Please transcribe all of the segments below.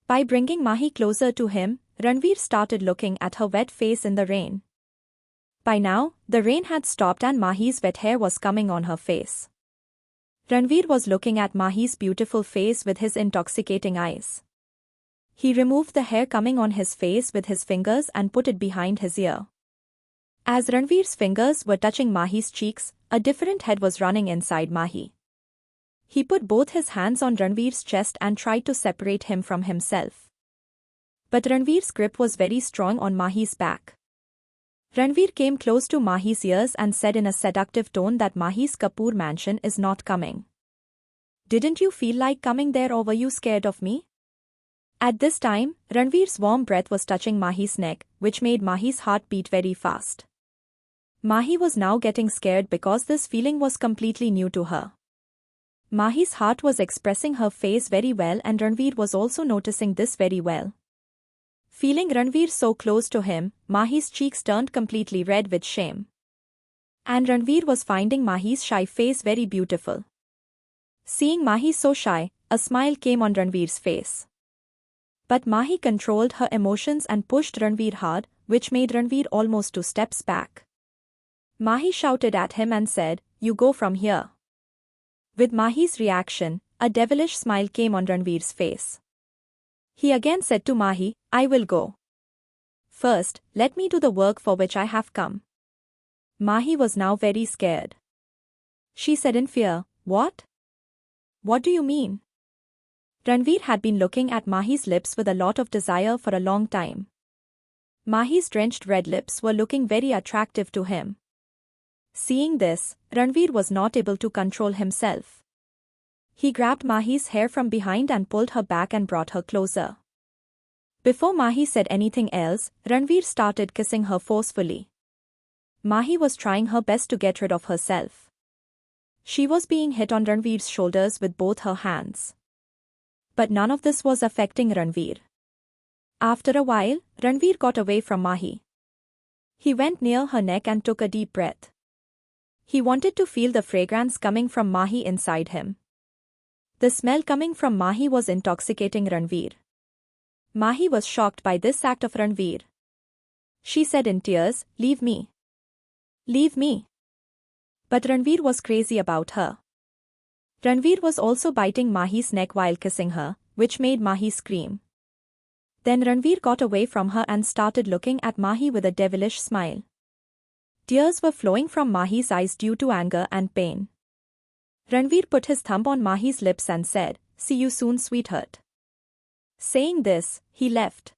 By bringing Mahi closer to him, Ranvir started looking at her wet face in the rain. By now, the rain had stopped and Mahi's wet hair was coming on her face. Ranvir was looking at Mahi's beautiful face with his intoxicating eyes. He removed the hair coming on his face with his fingers and put it behind his ear. As Ranvir's fingers were touching Mahi's cheeks, a different head was running inside Mahi. He put both his hands on Ranvir's chest and tried to separate him from himself. But Ranvir's grip was very strong on Mahi's back. Ranvir came close to Mahi's ears and said in a seductive tone that Mahi's Kapoor mansion is not coming. Didn't you feel like coming there, or were you scared of me? At this time, Ranvir's warm breath was touching Mahi's neck, which made Mahi's heart beat very fast. Mahi was now getting scared because this feeling was completely new to her. Mahi's heart was expressing her face very well and Ranvir was also noticing this very well. Feeling Ranvir so close to him, Mahi's cheeks turned completely red with shame. And Ranvir was finding Mahi's shy face very beautiful. Seeing Mahi so shy, a smile came on Ranvir's face. But Mahi controlled her emotions and pushed Ranvir hard, which made Ranvir almost 2 steps back. Mahi shouted at him and said, "You go from here." With Mahi's reaction, a devilish smile came on Ranvir's face. He again said to Mahi, "I will go. First, let me do the work for which I have come." Mahi was now very scared. She said in fear, "What? What do you mean?" Ranvir had been looking at Mahi's lips with a lot of desire for a long time. Mahi's drenched red lips were looking very attractive to him. Seeing this, Ranvir was not able to control himself. He grabbed Mahi's hair from behind and pulled her back and brought her closer. Before Mahi said anything else, Ranvir started kissing her forcefully. Mahi was trying her best to get rid of herself. She was being hit on Ranvir's shoulders with both her hands. But none of this was affecting Ranvir. After a while, Ranvir got away from Mahi. He went near her neck and took a deep breath. He wanted to feel the fragrance coming from Mahi inside him. The smell coming from Mahi was intoxicating Ranvir. Mahi was shocked by this act of Ranvir. She said in tears, "Leave me. Leave me." But Ranvir was crazy about her. Ranvir was also biting Mahi's neck while kissing her, which made Mahi scream. Then Ranvir got away from her and started looking at Mahi with a devilish smile. Tears were flowing from Mahi's eyes due to anger and pain. Ranvir put his thumb on Mahi's lips and said, "See you soon, sweetheart." Saying this, he left.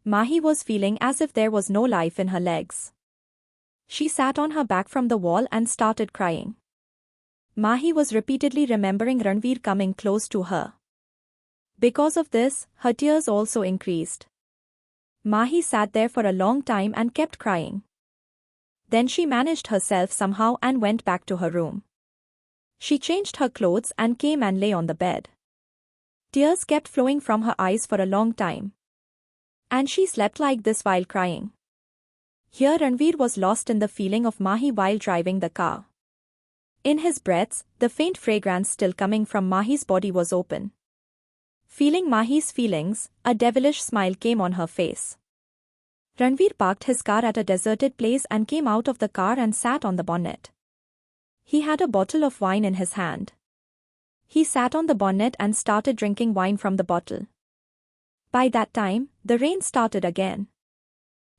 Mahi was feeling as if there was no life in her legs. She sat on her back from the wall and started crying. Mahi was repeatedly remembering Ranvir coming close to her. Because of this, her tears also increased. Mahi sat there for a long time and kept crying. Then she managed herself somehow and went back to her room. She changed her clothes and came and lay on the bed. Tears kept flowing from her eyes for a long time. And she slept like this while crying. Here Ranvir was lost in the feeling of Mahi while driving the car. In his breaths, the faint fragrance still coming from Mahi's body was open. Feeling Mahi's feelings, a devilish smile came on her face. Ranvir parked his car at a deserted place and came out of the car and sat on the bonnet. He had a bottle of wine in his hand. He sat on the bonnet and started drinking wine from the bottle. By that time, the rain started again.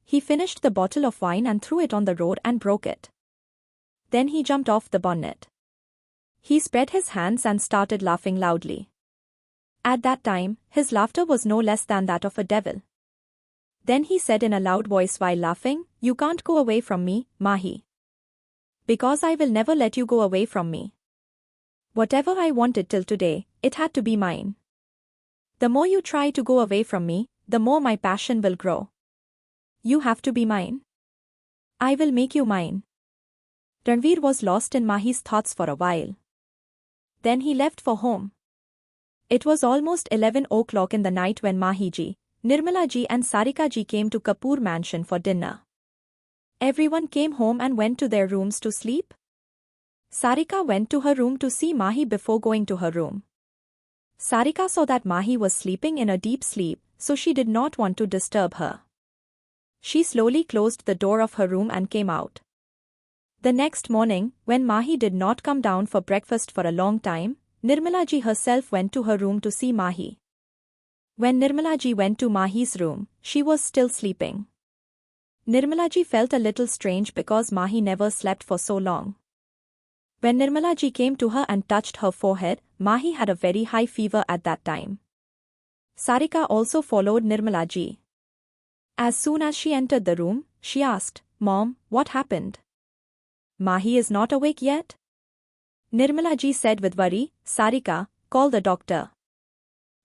He finished the bottle of wine and threw it on the road and broke it. Then he jumped off the bonnet. He spread his hands and started laughing loudly. At that time, his laughter was no less than that of a devil. Then he said in a loud voice while laughing, "You can't go away from me, Mahi. Because I will never let you go away from me. Whatever I wanted till today, it had to be mine. The more you try to go away from me, the more my passion will grow. You have to be mine. I will make you mine." Ranvir was lost in Mahi's thoughts for a while. Then he left for home. It was almost 11 o'clock in the night when Mahi ji, Nirmala ji and Sarika ji came to Kapoor mansion for dinner. Everyone came home and went to their rooms to sleep. Sarika went to her room to see Mahi before going to her room. Sarika saw that Mahi was sleeping in a deep sleep, so she did not want to disturb her. She slowly closed the door of her room and came out. The next morning, when Mahi did not come down for breakfast for a long time, Nirmalaji herself went to her room to see Mahi. When Nirmalaji went to Mahi's room, she was still sleeping. Nirmalaji felt a little strange because Mahi never slept for so long. When Nirmalaji came to her and touched her forehead, Mahi had a very high fever at that time. Sarika also followed Nirmalaji. As soon as she entered the room, she asked, "Mom, what happened? Mahi is not awake yet?" Nirmalaji said with worry, "Sarika, call the doctor.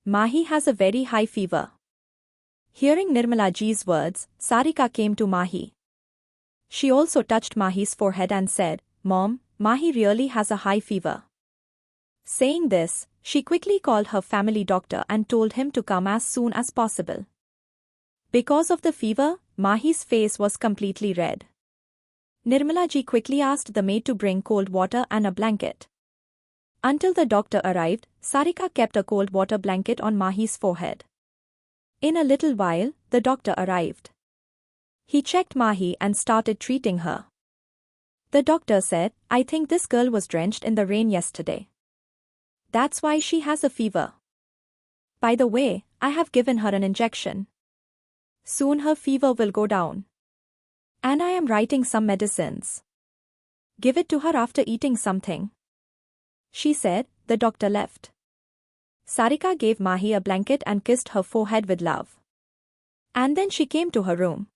Mahi has a very high fever." Hearing Nirmalaji's words, Sarika came to Mahi. She also touched Mahi's forehead and said, "Mom, Mahi really has a high fever." Saying this, she quickly called her family doctor and told him to come as soon as possible. Because of the fever, Mahi's face was completely red. Nirmalaji quickly asked the maid to bring cold water and a blanket. Until the doctor arrived, Sarika kept a cold water blanket on Mahi's forehead. In a little while, the doctor arrived. He checked Mahi and started treating her. The doctor said, "I think this girl was drenched in the rain yesterday. That's why she has a fever. By the way, I have given her an injection. Soon her fever will go down. And I am writing some medicines. Give it to her after eating something." She said. The doctor left. Sarika gave Mahi a blanket and kissed her forehead with love. And then she came to her room.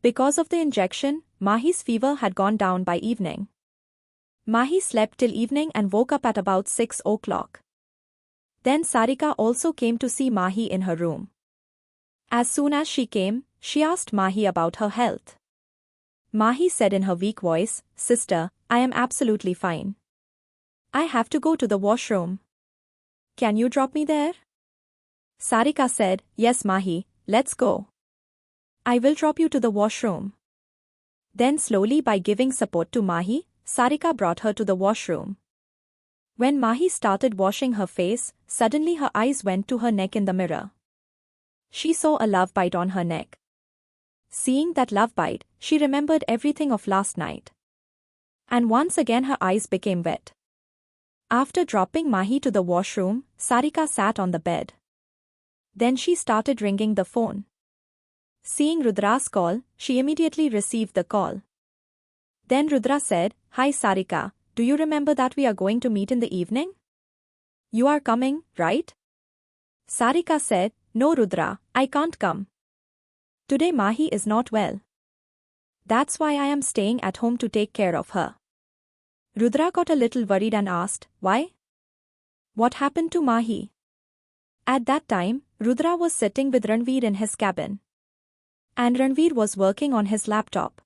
Because of the injection, Mahi's fever had gone down by evening. Mahi slept till evening and woke up at about 6 o'clock. Then Sarika also came to see Mahi in her room. As soon as she came, she asked Mahi about her health. Mahi said in her weak voice, "Sister, I am absolutely fine. I have to go to the washroom. Can you drop me there?" Sarika said, "Yes Mahi, let's go. I will drop you to the washroom." Then slowly by giving support to Mahi, Sarika brought her to the washroom. When Mahi started washing her face, suddenly her eyes went to her neck in the mirror. She saw a love bite on her neck. Seeing that love bite, she remembered everything of last night. And once again her eyes became wet. After dropping Mahi to the washroom, Sarika sat on the bed. Then she started ringing the phone. Seeing Rudra's call, she immediately received the call. Then Rudra said, "Hi Sarika, do you remember that we are going to meet in the evening? You are coming, right?" Sarika said, "No Rudra, I can't come. Today Mahi is not well. That's why I am staying at home to take care of her." Rudra got a little worried and asked, "Why? What happened to Mahi?" At that time, Rudra was sitting with Ranvir in his cabin. And Ranvir was working on his laptop.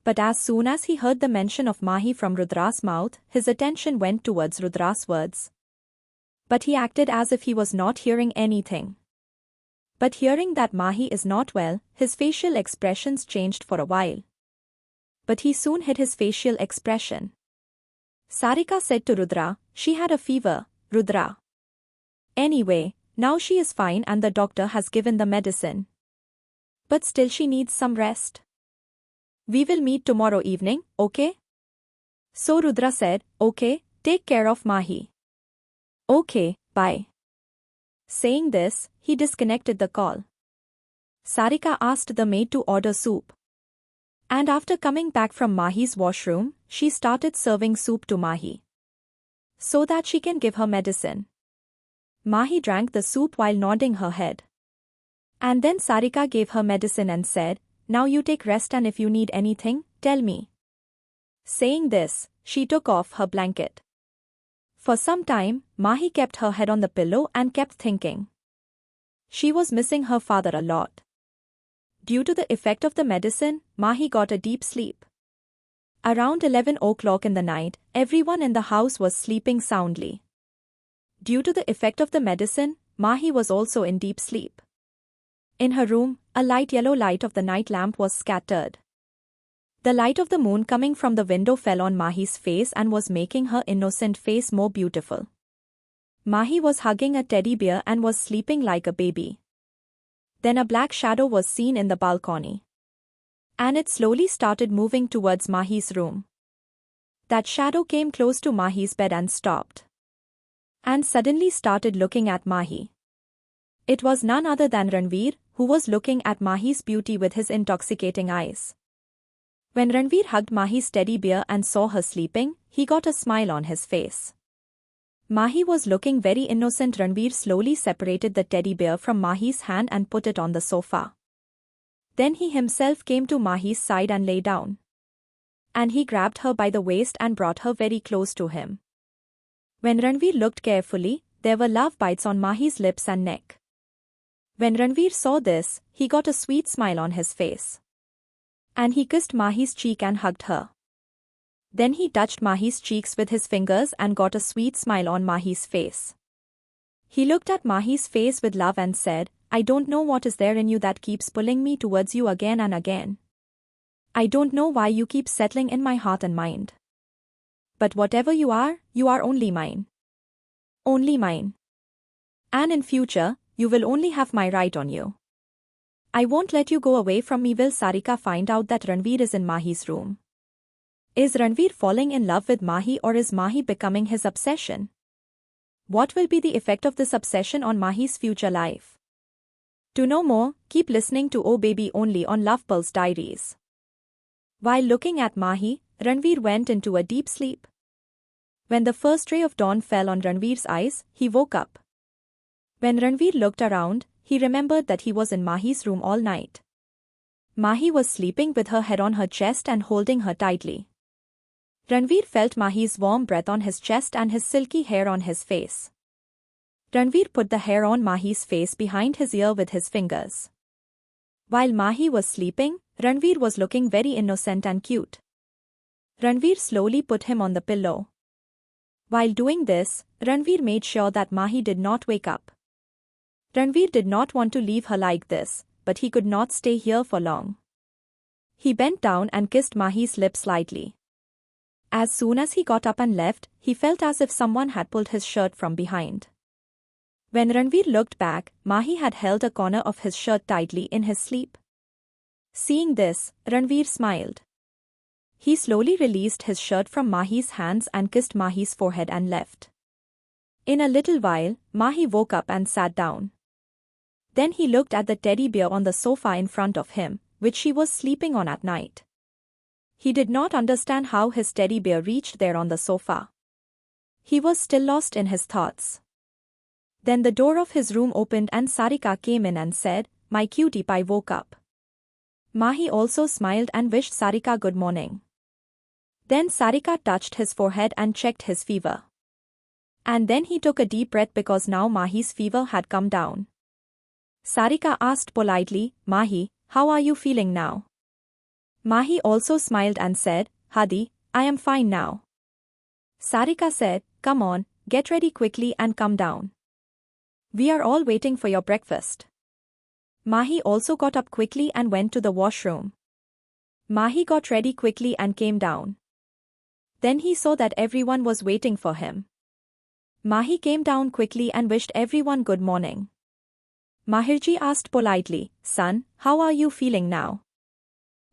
But as soon as he heard the mention of Mahi from Rudra's mouth, his attention went towards Rudra's words. But he acted as if he was not hearing anything. But hearing that Mahi is not well, his facial expressions changed for a while. But he soon hid his facial expression. Sarika said to Rudra, "She had a fever, Rudra. Anyway, now she is fine and the doctor has given the medicine. But still she needs some rest. We will meet tomorrow evening, okay?" So Rudra said, "Okay, take care of Mahi. Okay, bye." Saying this, he disconnected the call. Sarika asked the maid to order soup. And after coming back from Mahi's washroom, she started serving soup to Mahi, so that she can give her medicine. Mahi drank the soup while nodding her head. And then Sarika gave her medicine and said, "Now you take rest and if you need anything, tell me." Saying this, she took off her blanket. For some time, Mahi kept her head on the pillow and kept thinking. She was missing her father a lot. Due to the effect of the medicine, Mahi got a deep sleep. Around 11 o'clock in the night, everyone in the house was sleeping soundly. Due to the effect of the medicine, Mahi was also in deep sleep. In her room, a light yellow light of the night lamp was scattered. The light of the moon coming from the window fell on Mahi's face and was making her innocent face more beautiful. Mahi was hugging a teddy bear and was sleeping like a baby. Then a black shadow was seen in the balcony. And it slowly started moving towards Mahi's room. That shadow came close to Mahi's bed and stopped. And suddenly started looking at Mahi. It was none other than Ranvir, who was looking at Mahi's beauty with his intoxicating eyes. When Ranvir hugged Mahi's teddy bear and saw her sleeping, he got a smile on his face. Mahi was looking very innocent. Ranvir slowly separated the teddy bear from Mahi's hand and put it on the sofa. Then he himself came to Mahi's side and lay down. And he grabbed her by the waist and brought her very close to him. When Ranvir looked carefully, there were love bites on Mahi's lips and neck. When Ranvir saw this, he got a sweet smile on his face. And he kissed Mahi's cheek and hugged her. Then he touched Mahi's cheeks with his fingers and got a sweet smile on Mahi's face. He looked at Mahi's face with love and said, "I don't know what is there in you that keeps pulling me towards you again and again. I don't know why you keep settling in my heart and mind. But whatever you are only mine. Only mine. And in future, you will only have my right on you. I won't let you go away from me." Will Sarika find out that Ranvir is in Mahi's room? Is Ranvir falling in love with Mahi, or is Mahi becoming his obsession? What will be the effect of this obsession on Mahi's future life? To know more, keep listening to Oh Baby only on Love Pulse Diaries. While looking at Mahi, Ranvir went into a deep sleep. When the first ray of dawn fell on Ranvir's eyes, he woke up. When Ranvir looked around, he remembered that he was in Mahi's room all night. Mahi was sleeping with her head on her chest and holding her tightly. Ranvir felt Mahi's warm breath on his chest and his silky hair on his face. Ranvir put the hair on Mahi's face behind his ear with his fingers. While Mahi was sleeping, Ranvir was looking very innocent and cute. Ranvir slowly put him on the pillow. While doing this, Ranvir made sure that Mahi did not wake up. Ranvir did not want to leave her like this, but he could not stay here for long. He bent down and kissed Mahi's lips lightly. As soon as he got up and left, he felt as if someone had pulled his shirt from behind. When Ranvir looked back, Mahi had held a corner of his shirt tightly in his sleep. Seeing this, Ranvir smiled. He slowly released his shirt from Mahi's hands and kissed Mahi's forehead and left. In a little while, Mahi woke up and sat down. Then he looked at the teddy bear on the sofa in front of him, which she was sleeping on at night. He did not understand how his teddy bear reached there on the sofa. He was still lost in his thoughts. Then the door of his room opened and Sarika came in and said, "My cutie pie woke up." Mahi also smiled and wished Sarika good morning. Then Sarika touched his forehead and checked his fever. And then he took a deep breath because now Mahi's fever had come down. Sarika asked politely, "Mahi, how are you feeling now?" Mahi also smiled and said, "Hadi, I am fine now." Sarika said, "Come on, get ready quickly and come down. We are all waiting for your breakfast." Mahi also got up quickly and went to the washroom. Mahi got ready quickly and came down. Then he saw that everyone was waiting for him. Mahi came down quickly and wished everyone good morning. Mahirji asked politely, "Son, how are you feeling now?"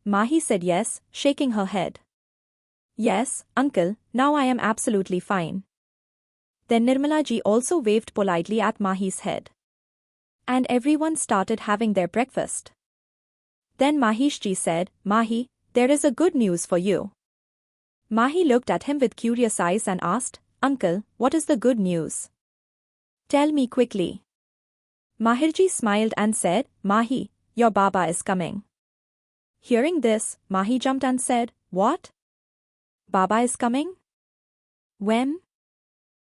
Mahi said yes, shaking her head. "Yes, uncle, now I am absolutely fine." Then Nirmala ji also waved politely at Mahi's head. And everyone started having their breakfast. Then Mahish ji said, "Mahi, there is a good news for you." Mahi looked at him with curious eyes and asked, "Uncle, what is the good news? Tell me quickly." Mahirji smiled and said, "Mahi, your Baba is coming." Hearing this, Mahi jumped and said, "What? Baba is coming? When?"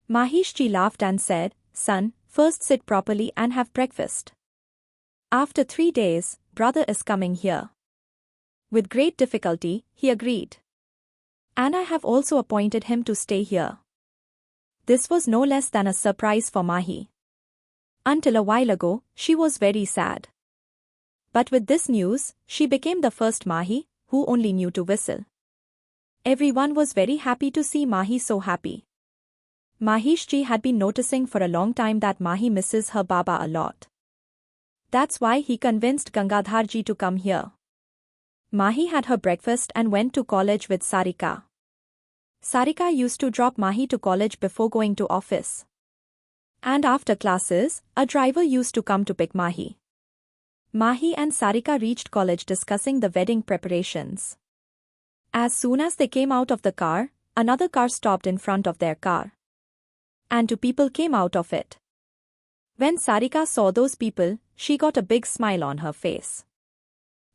Mahish ji laughed and said, "Son, first sit properly and have breakfast. After 3 days, brother is coming here." With great difficulty, he agreed. "And I have also appointed him to stay here." This was no less than a surprise for Mahi. Until a while ago, she was very sad. But with this news, she became the first Mahi, who only knew to whistle. Everyone was very happy to see Mahi so happy. Mahishji had been noticing for a long time that Mahi misses her Baba a lot. That's why he convinced Gangadharji to come here. Mahi had her breakfast and went to college with Sarika. Sarika used to drop Mahi to college before going to office. And after classes, a driver used to come to pick Mahi. Mahi and Sarika reached college discussing the wedding preparations. As soon as they came out of the car, another car stopped in front of their car. And two people came out of it. When Sarika saw those people, she got a big smile on her face.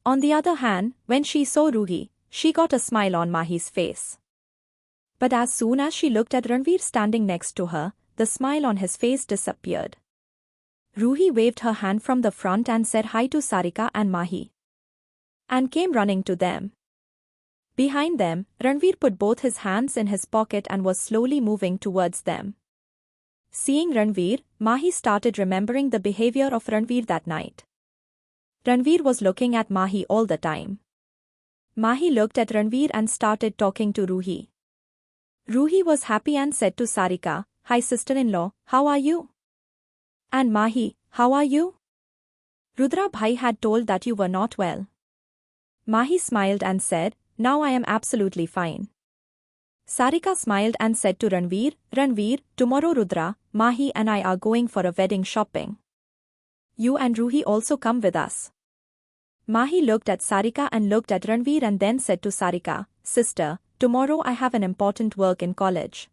On the other hand, when she saw Ruhi, she got a smile on Mahi's face. But as soon as she looked at Ranvir standing next to her, the smile on his face disappeared. Ruhi waved her hand from the front and said hi to Sarika and Mahi. And came running to them. Behind them, Ranvir put both his hands in his pocket and was slowly moving towards them. Seeing Ranvir, Mahi started remembering the behavior of Ranvir that night. Ranvir was looking at Mahi all the time. Mahi looked at Ranvir and started talking to Ruhi. Ruhi was happy and said to Sarika, "Hi sister-in-law, how are you?" And Mahi, "How are you?" Rudra Bhai had told that you were not well. Mahi smiled and said, "Now I am absolutely fine." Sarika smiled and said to Ranvir, "Ranvir, tomorrow Rudra, Mahi and I are going for a wedding shopping. You and Ruhi also come with us." Mahi looked at Sarika and looked at Ranvir and then said to Sarika, "Sister, tomorrow I have an important work in college.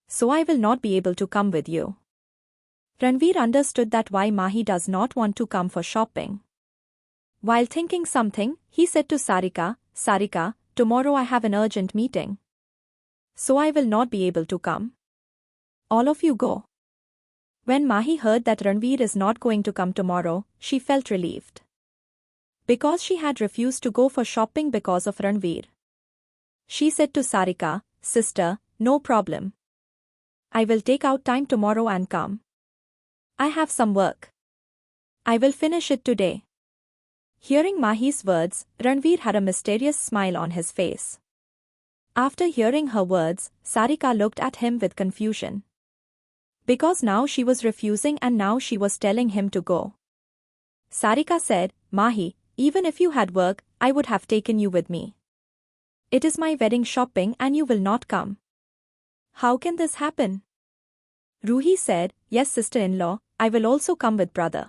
So I will not be able to come with you." Ranvir understood that why Mahi does not want to come for shopping. While thinking something, he said to Sarika, "Sarika, tomorrow I have an urgent meeting. So I will not be able to come. All of you go." When Mahi heard that Ranvir is not going to come tomorrow, she felt relieved. Because she had refused to go for shopping because of Ranvir. She said to Sarika, "Sister, no problem. I will take out time tomorrow and come. I have some work. I will finish it today." Hearing Mahi's words, Ranvir had a mysterious smile on his face. After hearing her words, Sarika looked at him with confusion. Because now she was refusing and now she was telling him to go. Sarika said, "Mahi, even if you had work, I would have taken you with me. It is my wedding shopping and you will not come. How can this happen?" Ruhi said, "Yes sister-in-law, I will also come with brother.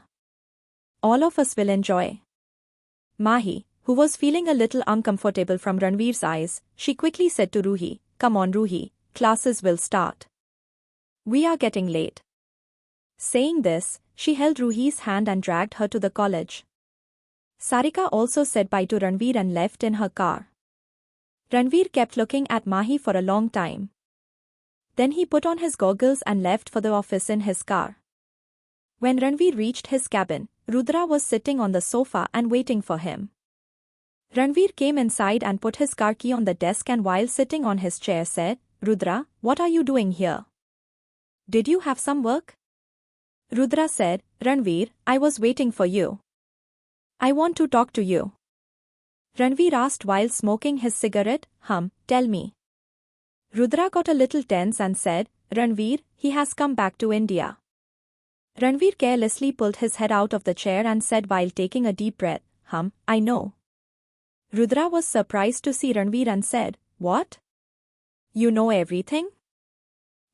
All of us will enjoy." Mahi, who was feeling a little uncomfortable from Ranvir's eyes, she quickly said to Ruhi, "Come on Ruhi, classes will start. We are getting late." Saying this, she held Ruhi's hand and dragged her to the college. Sarika also said bye to Ranvir and left in her car. Ranvir kept looking at Mahi for a long time. Then he put on his goggles and left for the office in his car. When Ranvir reached his cabin, Rudra was sitting on the sofa and waiting for him. Ranvir came inside and put his car key on the desk and while sitting on his chair said, "Rudra, what are you doing here? Did you have some work?" Rudra said, "Ranvir, I was waiting for you. I want to talk to you." Ranvir asked while smoking his cigarette, "Tell me." Rudra got a little tense and said, "Ranvir, he has come back to India." Ranvir carelessly pulled his head out of the chair and said while taking a deep breath, "I know." Rudra was surprised to see Ranvir and said, "What? You know everything?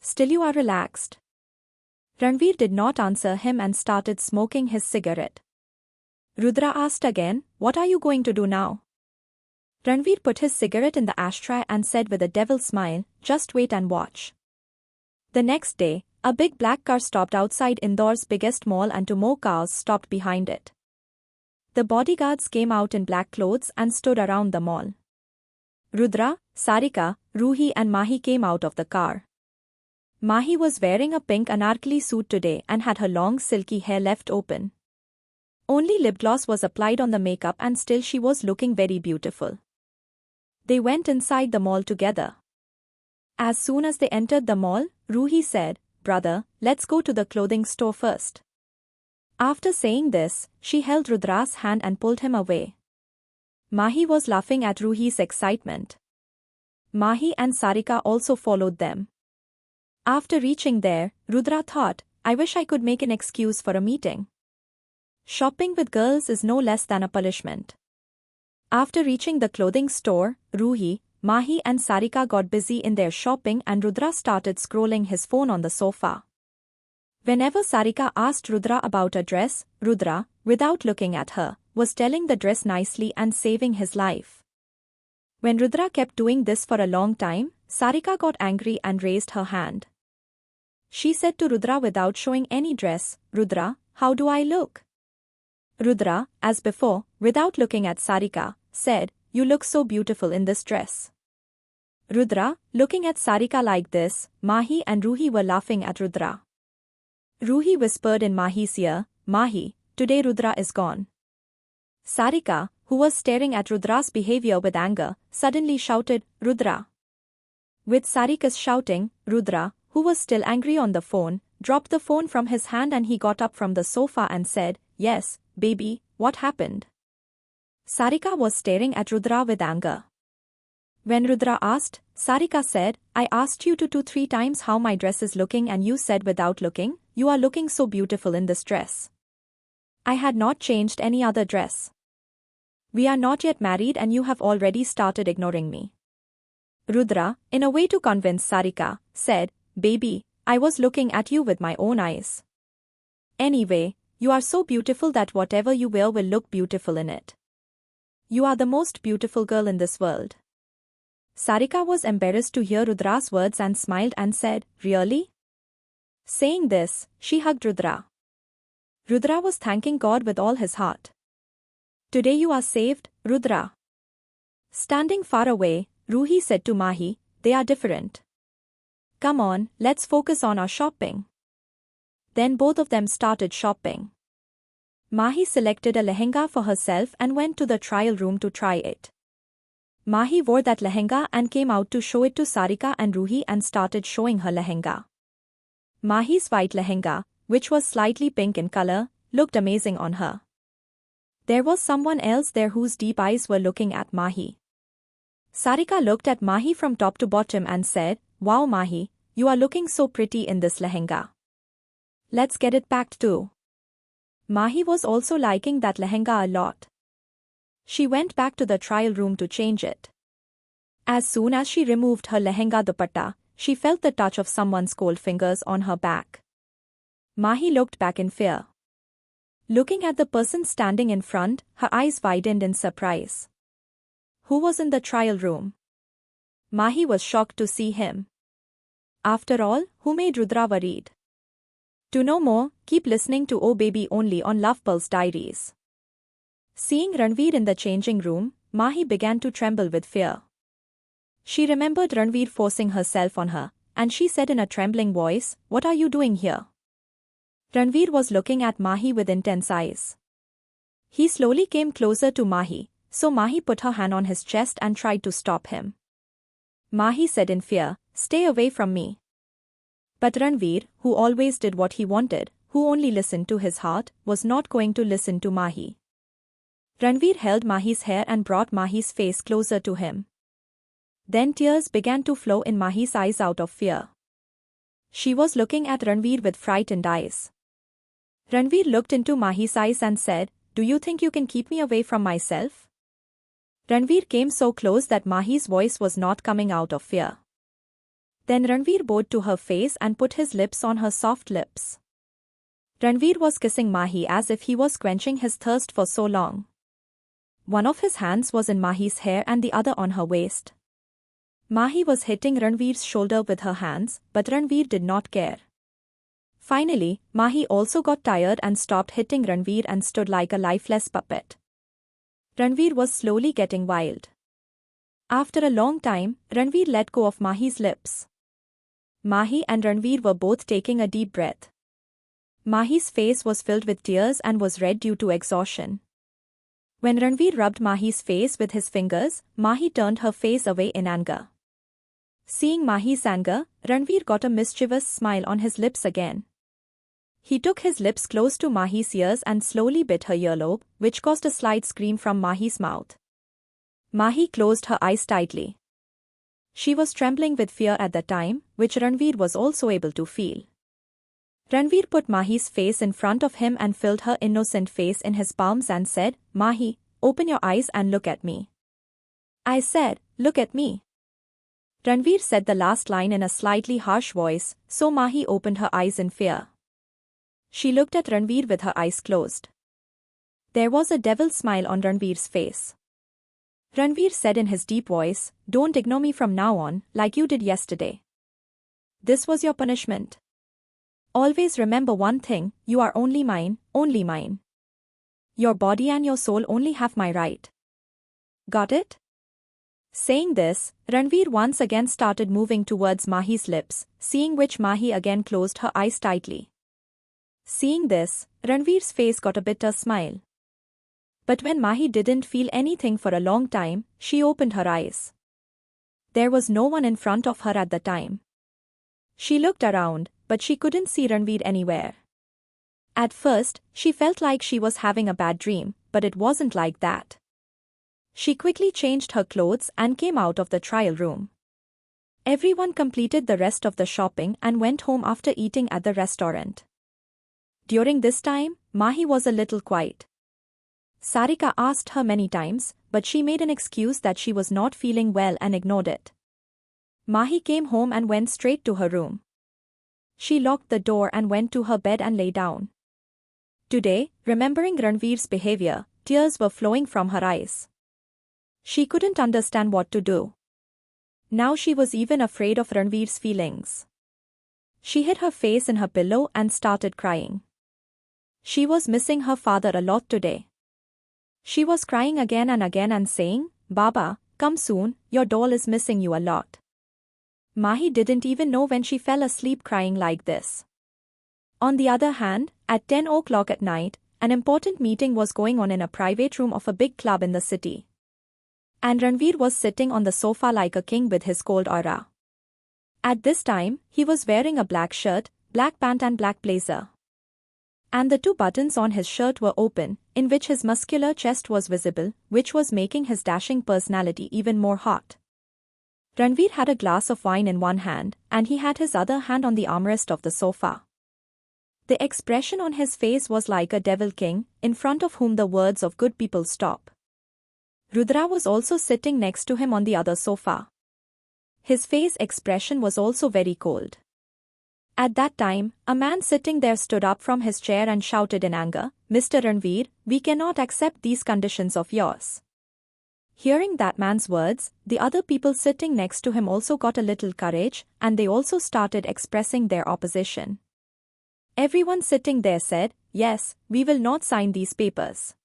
Still you are relaxed." Ranvir did not answer him and started smoking his cigarette. Rudra asked again, "What are you going to do now?" Ranvir put his cigarette in the ashtray and said with a devil smile, "Just wait and watch." The next day, a big black car stopped outside Indore's biggest mall and two more cars stopped behind it. The bodyguards came out in black clothes and stood around the mall. Rudra, Sarika, Ruhi and Mahi came out of the car. Mahi was wearing a pink anarkali suit today and had her long silky hair left open. Only lip gloss was applied on the makeup and still she was looking very beautiful. They went inside the mall together. As soon as they entered the mall, Ruhi said, "Brother, let's go to the clothing store first." After saying this, she held Rudra's hand and pulled him away. Mahi was laughing at Ruhi's excitement. Mahi and Sarika also followed them. After reaching there, Rudra thought, I wish I could make an excuse for a meeting. Shopping with girls is no less than a punishment. After reaching the clothing store, Ruhi, Mahi and Sarika got busy in their shopping and Rudra started scrolling his phone on the sofa. Whenever Sarika asked Rudra about a dress, Rudra, without looking at her, was telling the dress nicely and saving his life. When Rudra kept doing this for a long time, Sarika got angry and raised her hand. She said to Rudra without showing any dress, Rudra, how do I look? Rudra, as before, without looking at Sarika, said, you look so beautiful in this dress. Rudra, looking at Sarika like this, Mahi and Ruhi were laughing at Rudra. Ruhi whispered in Mahi's ear, Mahi, today Rudra is gone. Sarika, who was staring at Rudra's behavior with anger, suddenly shouted, Rudra. With Sarika's shouting, Rudra, who was still angry on the phone, dropped the phone from his hand and he got up from the sofa and said, yes, baby, what happened? Sarika was staring at Rudra with anger. When Rudra asked, Sarika said, I asked you 2-3 times how my dress is looking and you said without looking, you are looking so beautiful in this dress. I had not changed any other dress. We are not yet married and you have already started ignoring me. Rudra, in a way to convince Sarika, said, baby, I was looking at you with my own eyes. Anyway, you are so beautiful that whatever you wear will look beautiful in it. You are the most beautiful girl in this world. Sarika was embarrassed to hear Rudra's words and smiled and said, really? Saying this, she hugged Rudra. Rudra was thanking God with all his heart. Today you are saved, Rudra. Standing far away, Ruhi said to Mahi, they are different. Come on, let's focus on our shopping. Then both of them started shopping. Mahi selected a lehenga for herself and went to the trial room to try it. Mahi wore that lehenga and came out to show it to Sarika and Ruhi and started showing her lehenga. Mahi's white lehenga, which was slightly pink in color, looked amazing on her. There was someone else there whose deep eyes were looking at Mahi. Sarika looked at Mahi from top to bottom and said, wow Mahi, you are looking so pretty in this lehenga. Let's get it packed too. Mahi was also liking that lehenga a lot. She went back to the trial room to change it. As soon as she removed her lehenga dupatta, she felt the touch of someone's cold fingers on her back. Mahi looked back in fear. Looking at the person standing in front, her eyes widened in surprise. Who was in the trial room? Mahi was shocked to see him. After all, who made Rudra worried? To know more, keep listening to Oh Baby only on Love Pulse Diaries. Seeing Ranvir in the changing room, Mahi began to tremble with fear. She remembered Ranvir forcing herself on her, and she said in a trembling voice, what are you doing here? Ranvir was looking at Mahi with intense eyes. He slowly came closer to Mahi, so Mahi put her hand on his chest and tried to stop him. Mahi said in fear, stay away from me. But Ranvir, who always did what he wanted, who only listened to his heart, was not going to listen to Mahi. Ranvir held Mahi's hair and brought Mahi's face closer to him. Then tears began to flow in Mahi's eyes out of fear. She was looking at Ranvir with frightened eyes. Ranvir looked into Mahi's eyes and said, do you think you can keep me away from myself? Ranvir came so close that Mahi's voice was not coming out of fear. Then Ranvir bowed to her face and put his lips on her soft lips. Ranvir was kissing Mahi as if he was quenching his thirst for so long. One of his hands was in Mahi's hair and the other on her waist. Mahi was hitting Ranvir's shoulder with her hands, but Ranvir did not care. Finally, Mahi also got tired and stopped hitting Ranvir and stood like a lifeless puppet. Ranvir was slowly getting wild. After a long time, Ranvir let go of Mahi's lips. Mahi and Ranvir were both taking a deep breath. Mahi's face was filled with tears and was red due to exhaustion. When Ranvir rubbed Mahi's face with his fingers, Mahi turned her face away in anger. Seeing Mahi's anger, Ranvir got a mischievous smile on his lips again. He took his lips close to Mahi's ears and slowly bit her earlobe, which caused a slight scream from Mahi's mouth. Mahi closed her eyes tightly. She was trembling with fear at the time, which Ranvir was also able to feel. Ranvir put Mahi's face in front of him and filled her innocent face in his palms and said, "Mahi, open your eyes and look at me." I said, "Look at me." Ranvir said the last line in a slightly harsh voice, so Mahi opened her eyes in fear. She looked at Ranvir with her eyes closed. There was a devil smile on Ranvir's face. Ranvir said in his deep voice, "Don't ignore me from now on, like you did yesterday. This was your punishment. Always remember one thing, you are only mine, only mine. Your body and your soul only have my right. Got it?" Saying this, Ranvir once again started moving towards Mahi's lips, seeing which Mahi again closed her eyes tightly. Seeing this, Ranvir's face got a bitter smile. But when Mahi didn't feel anything for a long time, she opened her eyes. There was no one in front of her at the time. She looked around, but she couldn't see Ranvir anywhere. At first, she felt like she was having a bad dream, but it wasn't like that. She quickly changed her clothes and came out of the trial room. Everyone completed the rest of the shopping and went home after eating at the restaurant. During this time, Mahi was a little quiet. Sarika asked her many times, but she made an excuse that she was not feeling well and ignored it. Mahi came home and went straight to her room. She locked the door and went to her bed and lay down. Today, remembering Ranvir's behavior, tears were flowing from her eyes. She couldn't understand what to do. Now she was even afraid of Ranvir's feelings. She hid her face in her pillow and started crying. She was missing her father a lot today. She was crying again and saying, "Baba, come soon, your doll is missing you a lot." Mahi didn't even know when she fell asleep crying like this. On the other hand, at 10 o'clock at night, an important meeting was going on in a private room of a big club in the city. And Ranvir was sitting on the sofa like a king with his cold aura. At this time, he was wearing a black shirt, black pant and black blazer. And the two buttons on his shirt were open, in which his muscular chest was visible, which was making his dashing personality even more hot. Ranvir had a glass of wine in one hand, and he had his other hand on the armrest of the sofa. The expression on his face was like a devil king, in front of whom the words of good people stop. Rudra was also sitting next to him on the other sofa. His face expression was also very cold. At that time, a man sitting there stood up from his chair and shouted in anger, "Mr. Ranvir, we cannot accept these conditions of yours." Hearing that man's words, the other people sitting next to him also got a little courage, and they also started expressing their opposition. Everyone sitting there said, "Yes, we will not sign these papers."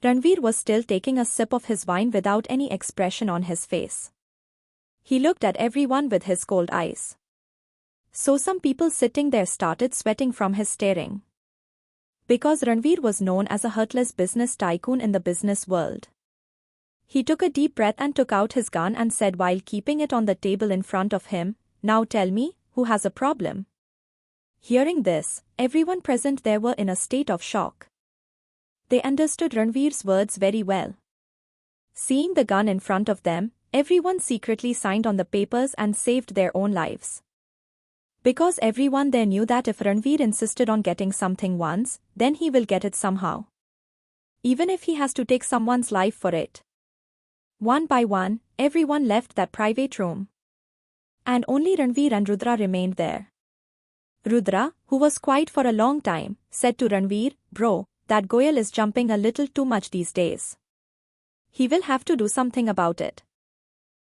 Ranvir was still taking a sip of his wine without any expression on his face. He looked at everyone with his cold eyes. So some people sitting there started sweating from his staring. Because Ranvir was known as a heartless business tycoon in the business world. He took a deep breath and took out his gun and said while keeping it on the table in front of him, "Now tell me, who has a problem?" Hearing this, everyone present there were in a state of shock. They understood Ranvir's words very well. Seeing the gun in front of them, everyone secretly signed on the papers and saved their own lives. Because everyone there knew that if Ranvir insisted on getting something once, then he will get it somehow. Even if he has to take someone's life for it. One by one, everyone left that private room. And only Ranvir and Rudra remained there. Rudra, who was quiet for a long time, said to Ranvir, "Bro, that Goyal is jumping a little too much these days. He will have to do something about it."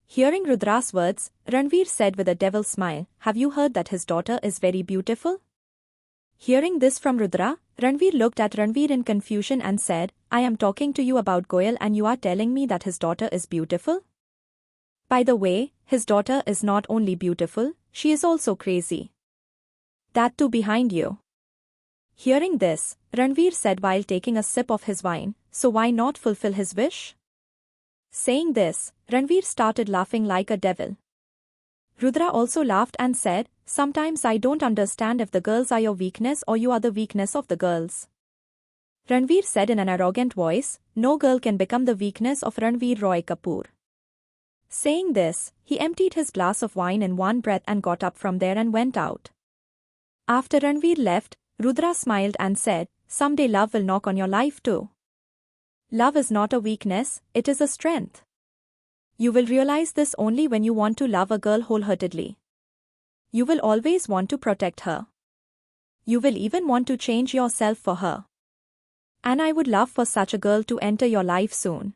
Hearing Rudra's words, Ranvir said with a devil smile, "Have you heard that his daughter is very beautiful?" Hearing this from Rudra, Ranvir looked at Ranvir in confusion and said, "I am talking to you about Goyal and you are telling me that his daughter is beautiful? By the way, his daughter is not only beautiful, she is also crazy. That too behind you." Hearing this, Ranvir said while taking a sip of his wine, "So why not fulfill his wish?" Saying this, Ranvir started laughing like a devil. Rudra also laughed and said, "Sometimes I don't understand if the girls are your weakness or you are the weakness of the girls." Ranvir said in an arrogant voice, "No girl can become the weakness of Ranveer Roy Kapoor." Saying this, he emptied his glass of wine in one breath and got up from there and went out. After Ranvir left, Rudra smiled and said, "Someday love will knock on your life too. Love is not a weakness, it is a strength. You will realize this only when you want to love a girl wholeheartedly. You will always want to protect her. You will even want to change yourself for her. And I would love for such a girl to enter your life soon."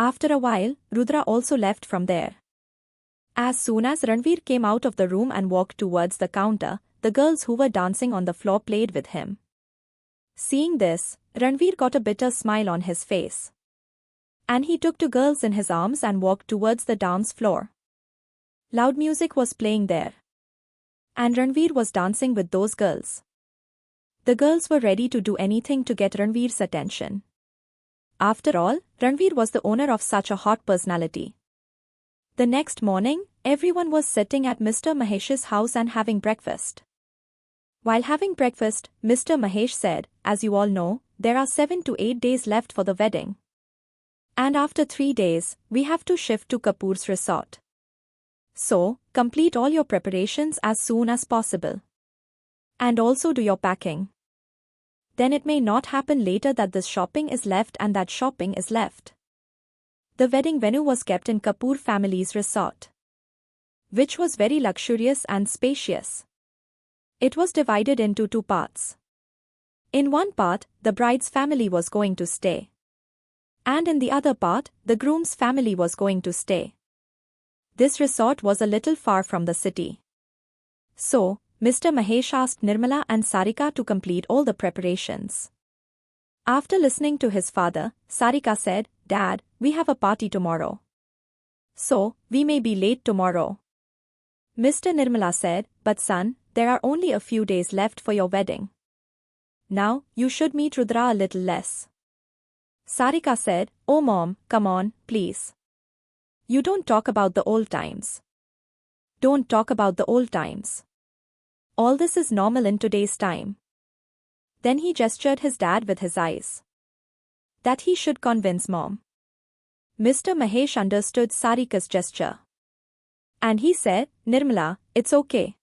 After a while, Rudra also left from there. As soon as Ranvir came out of the room and walked towards the counter, the girls who were dancing on the floor played with him. Seeing this, Ranvir got a bitter smile on his face. And he took two girls in his arms and walked towards the dance floor. Loud music was playing there. And Ranvir was dancing with those girls. The girls were ready to do anything to get Ranvir's attention. After all, Ranvir was the owner of such a hot personality. The next morning, everyone was sitting at Mr. Mahesh's house and having breakfast. While having breakfast, Mr. Mahesh said, "As you all know, there are 7 to 8 days left for the wedding. And after 3 days, we have to shift to Kapoor's resort. So, complete all your preparations as soon as possible. And also do your packing. Then it may not happen later that this shopping is left and that shopping is left." The wedding venue was kept in Kapoor family's resort, which was very luxurious and spacious. It was divided into 2 parts. In one part, the bride's family was going to stay. And in the other part, the groom's family was going to stay. This resort was a little far from the city. So, Mr. Mahesh asked Nirmala and Sarika to complete all the preparations. After listening to his father, Sarika said, "Dad, we have a party tomorrow. So, we may be late tomorrow." Mr. Nirmala said, "But son, there are only a few days left for your wedding. Now, you should meet Rudra a little less." Sarika said, "Oh mom, come on, please. You don't talk about the old times. Don't talk about the old times. All this is normal in today's time." Then he gestured his dad with his eyes. That he should convince mom. Mr. Mahesh understood Sarika's gesture. And he said, "Nirmala, it's okay.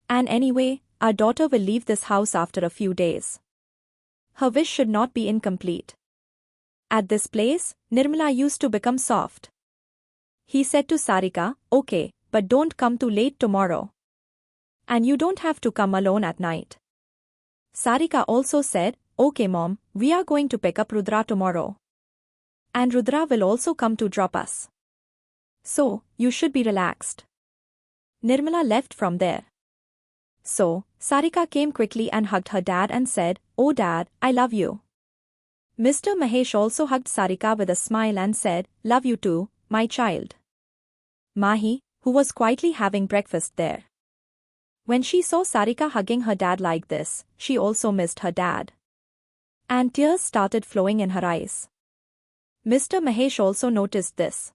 And anyway, our daughter will leave this house after a few days. Her wish should not be incomplete. At this place, Nirmala used to become soft." He said to Sarika, "Okay, but don't come too late tomorrow. And you don't have to come alone at night." Sarika also said, "Okay mom, we are going to pick up Rudra tomorrow. And Rudra will also come to drop us. So, you should be relaxed." Nirmala left from there. So, Sarika came quickly and hugged her dad and said, "Oh dad, I love you." Mr. Mahesh also hugged Sarika with a smile and said, "Love you too, my child." Mahi, who was quietly having breakfast there. When she saw Sarika hugging her dad like this, she also missed her dad. And tears started flowing in her eyes. Mr. Mahesh also noticed this.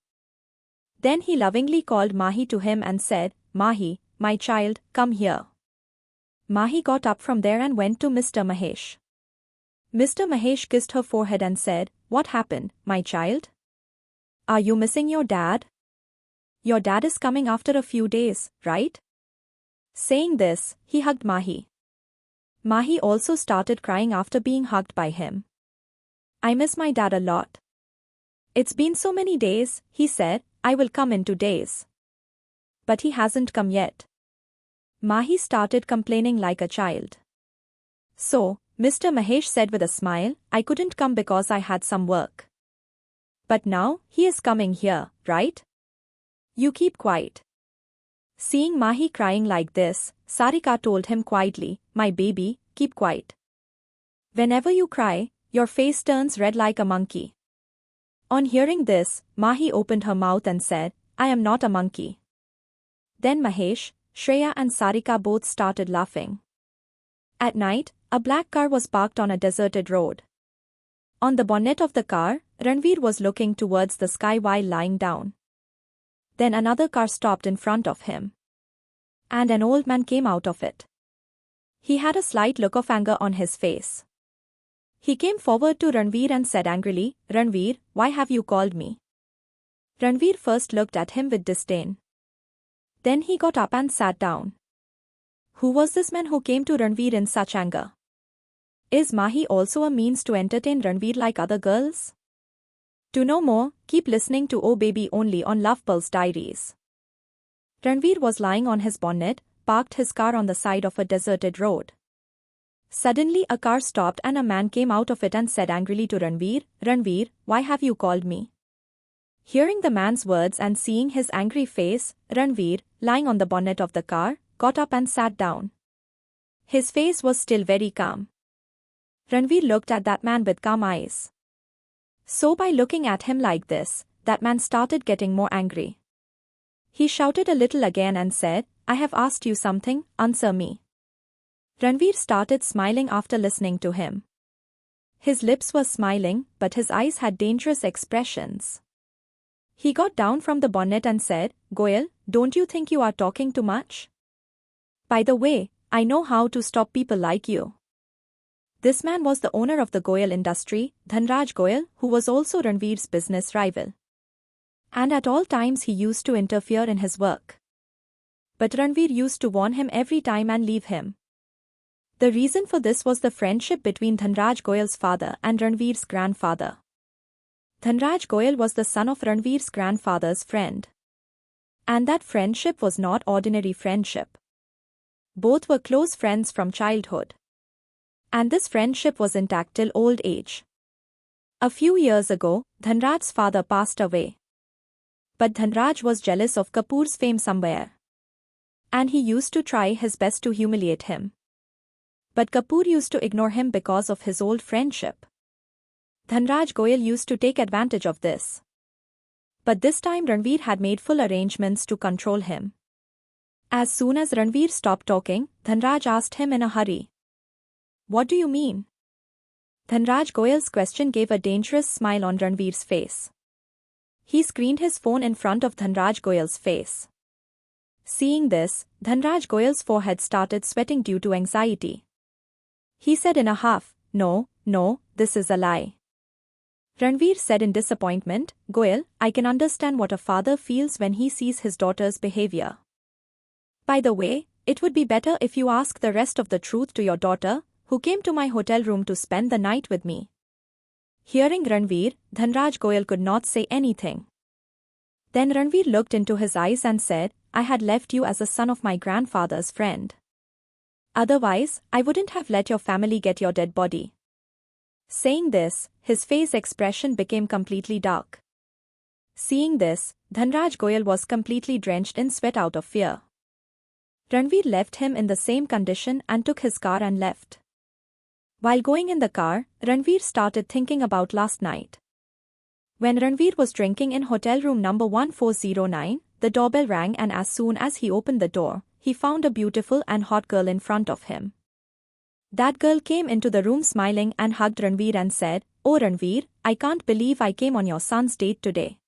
Then he lovingly called Mahi to him and said, "Mahi, my child, come here." Mahi got up from there and went to Mr. Mahesh. Mr. Mahesh kissed her forehead and said, "What happened, my child? Are you missing your dad? Your dad is coming after a few days, right?" Saying this, he hugged Mahi. Mahi also started crying after being hugged by him. "I miss my dad a lot. It's been so many days," he said, "I will come in 2 days. But he hasn't come yet." Mahi started complaining like a child. So, Mr. Mahesh said with a smile, "I couldn't come because I had some work. But now, he is coming here, right? You keep quiet." Seeing Mahi crying like this, Sarika told him quietly, "My baby, keep quiet. Whenever you cry, your face turns red like a monkey." On hearing this, Mahi opened her mouth and said, "I am not a monkey." Then Mahesh, Shreya and Sarika both started laughing. At night, a black car was parked on a deserted road. On the bonnet of the car, Ranvir was looking towards the sky while lying down. Then another car stopped in front of him. And an old man came out of it. He had a slight look of anger on his face. He came forward to Ranvir and said angrily, "Ranvir, why have you called me?" Ranvir first looked at him with disdain. Then he got up and sat down. Who was this man who came to Ranvir in such anger? Is Mahi also a means to entertain Ranvir like other girls? To know more, keep listening to Oh Baby only on Love Pulse Diaries. Ranvir was lying on his bonnet, parked his car on the side of a deserted road. Suddenly a car stopped and a man came out of it and said angrily to Ranvir, "Ranvir, why have you called me?" Hearing the man's words and seeing his angry face, Ranvir, lying on the bonnet of the car, got up and sat down. His face was still very calm. Ranvir looked at that man with calm eyes. So by looking at him like this, that man started getting more angry. He shouted a little again and said, "I have asked you something, answer me." Ranvir started smiling after listening to him. His lips were smiling, but his eyes had dangerous expressions. He got down from the bonnet and said, "Goyal, don't you think you are talking too much? By the way, I know how to stop people like you." This man was the owner of the Goyal industry, Dhanraj Goyal, who was also Ranvir's business rival. And at all times he used to interfere in his work. But Ranvir used to warn him every time and leave him. The reason for this was the friendship between Dhanraj Goyal's father and Ranvir's grandfather. Dhanraj Goyal was the son of Ranvir's grandfather's friend. And that friendship was not ordinary friendship. Both were close friends from childhood. And this friendship was intact till old age. A few years ago, Dhanraj's father passed away. But Dhanraj was jealous of Kapoor's fame somewhere. And he used to try his best to humiliate him. But Kapoor used to ignore him because of his old friendship. Dhanraj Goyal used to take advantage of this. But this time Ranvir had made full arrangements to control him. As soon as Ranvir stopped talking, Dhanraj asked him in a hurry, "What do you mean?" Dhanraj Goyal's question gave a dangerous smile on Ranvir's face. He screened his phone in front of Dhanraj Goyal's face. Seeing this, Dhanraj Goyal's forehead started sweating due to anxiety. He said in a huff, No, this is a lie." Ranvir said in disappointment, "Goyal, I can understand what a father feels when he sees his daughter's behavior. By the way, it would be better if you ask the rest of the truth to your daughter, who came to my hotel room to spend the night with me." Hearing Ranvir, Dhanraj Goyal could not say anything. Then Ranvir looked into his eyes and said, "I had left you as a son of my grandfather's friend. Otherwise, I wouldn't have let your family get your dead body." Saying this, his face expression became completely dark. Seeing this, Dhanraj Goyal was completely drenched in sweat out of fear. Ranvir left him in the same condition and took his car and left. While going in the car, Ranvir started thinking about last night. When Ranvir was drinking in hotel room number 1409, the doorbell rang and as soon as he opened the door, he found a beautiful and hot girl in front of him. That girl came into the room smiling and hugged Ranvir and said, "Oh Ranvir, I can't believe I came on your son's date today.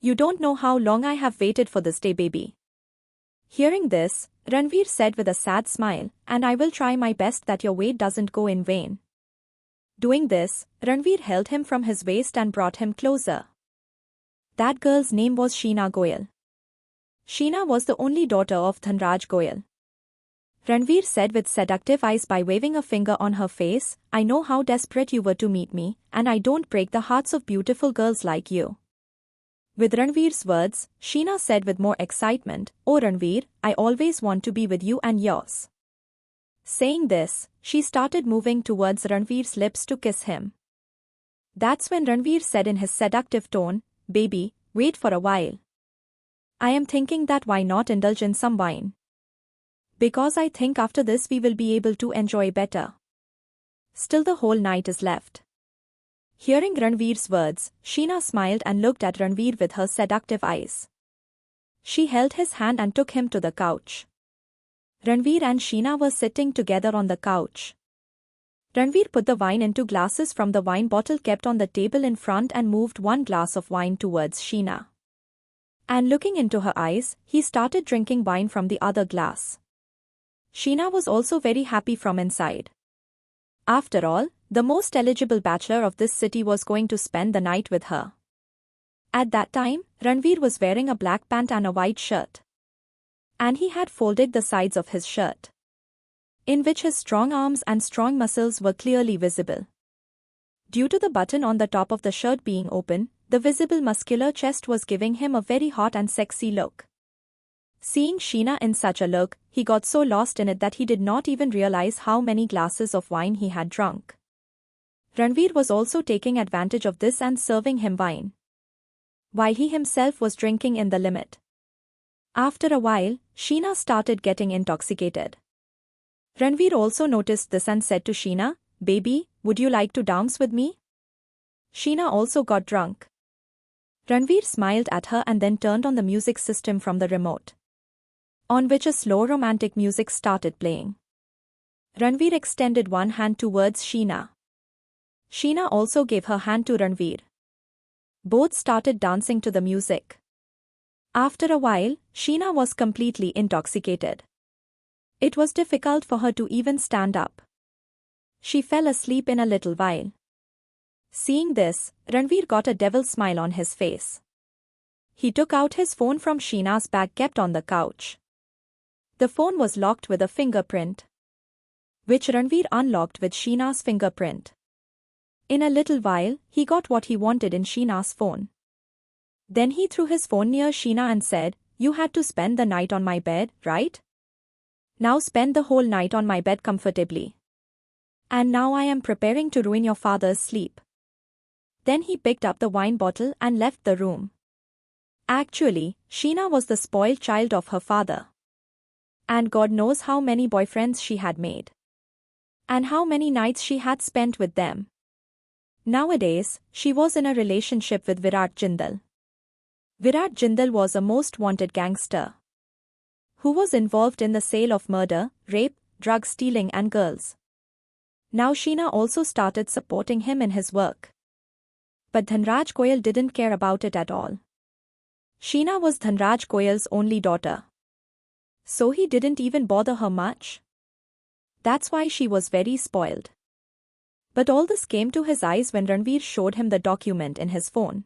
You don't know how long I have waited for this day, baby." Hearing this, Ranvir said with a sad smile, "And I will try my best that your wait doesn't go in vain." Doing this, Ranvir held him from his waist and brought him closer. That girl's name was Sheena Goyal. Sheena was the only daughter of Dhanraj Goyal. Ranvir said with seductive eyes by waving a finger on her face, "I know how desperate you were to meet me, and I don't break the hearts of beautiful girls like you." With Ranvir's words, Sheena said with more excitement, "Oh Ranvir, I always want to be with you and yours." Saying this, she started moving towards Ranvir's lips to kiss him. That's when Ranvir said in his seductive tone, "Baby, wait for a while. I am thinking that why not indulge in some wine? Because I think after this we will be able to enjoy better. Still the whole night is left." Hearing Ranvir's words, Sheena smiled and looked at Ranvir with her seductive eyes. She held his hand and took him to the couch. Ranvir and Sheena were sitting together on the couch. Ranvir put the wine into glasses from the wine bottle kept on the table in front and moved one glass of wine towards Sheena. And looking into her eyes, he started drinking wine from the other glass. Sheena was also very happy from inside. After all, the most eligible bachelor of this city was going to spend the night with her. At that time, Ranvir was wearing a black pant and a white shirt. And he had folded the sides of his shirt, in which his strong arms and strong muscles were clearly visible. Due to the button on the top of the shirt being open, the visible muscular chest was giving him a very hot and sexy look. Seeing Sheena in such a look, he got so lost in it that he did not even realize how many glasses of wine he had drunk. Ranvir was also taking advantage of this and serving him wine, while he himself was drinking in the limit. After a while, Sheena started getting intoxicated. Ranvir also noticed this and said to Sheena, "Baby, would you like to dance with me?" Sheena also got drunk. Ranvir smiled at her and then turned on the music system from the remote, on which a slow romantic music started playing. Ranvir extended one hand towards Sheena. Sheena also gave her hand to Ranvir. Both started dancing to the music. After a while, Sheena was completely intoxicated. It was difficult for her to even stand up. She fell asleep in a little while. Seeing this, Ranvir got a devil smile on his face. He took out his phone from Sheena's bag kept on the couch. The phone was locked with a fingerprint, which Ranvir unlocked with Sheena's fingerprint. In a little while, he got what he wanted in Sheena's phone. Then he threw his phone near Sheena and said, "You had to spend the night on my bed, right? Now spend the whole night on my bed comfortably. And now I am preparing to ruin your father's sleep." Then he picked up the wine bottle and left the room. Actually, Sheena was the spoiled child of her father. And God knows how many boyfriends she had made, and how many nights she had spent with them. Nowadays, she was in a relationship with Virat Jindal. Virat Jindal was a most wanted gangster who was involved in the sale of murder, rape, drug stealing and girls. Now Sheena also started supporting him in his work. But Dhanraj Goyal didn't care about it at all. Sheena was Dhanraj Goyal's only daughter, so he didn't even bother her much. That's why she was very spoiled. But all this came to his eyes when Ranvir showed him the document in his phone,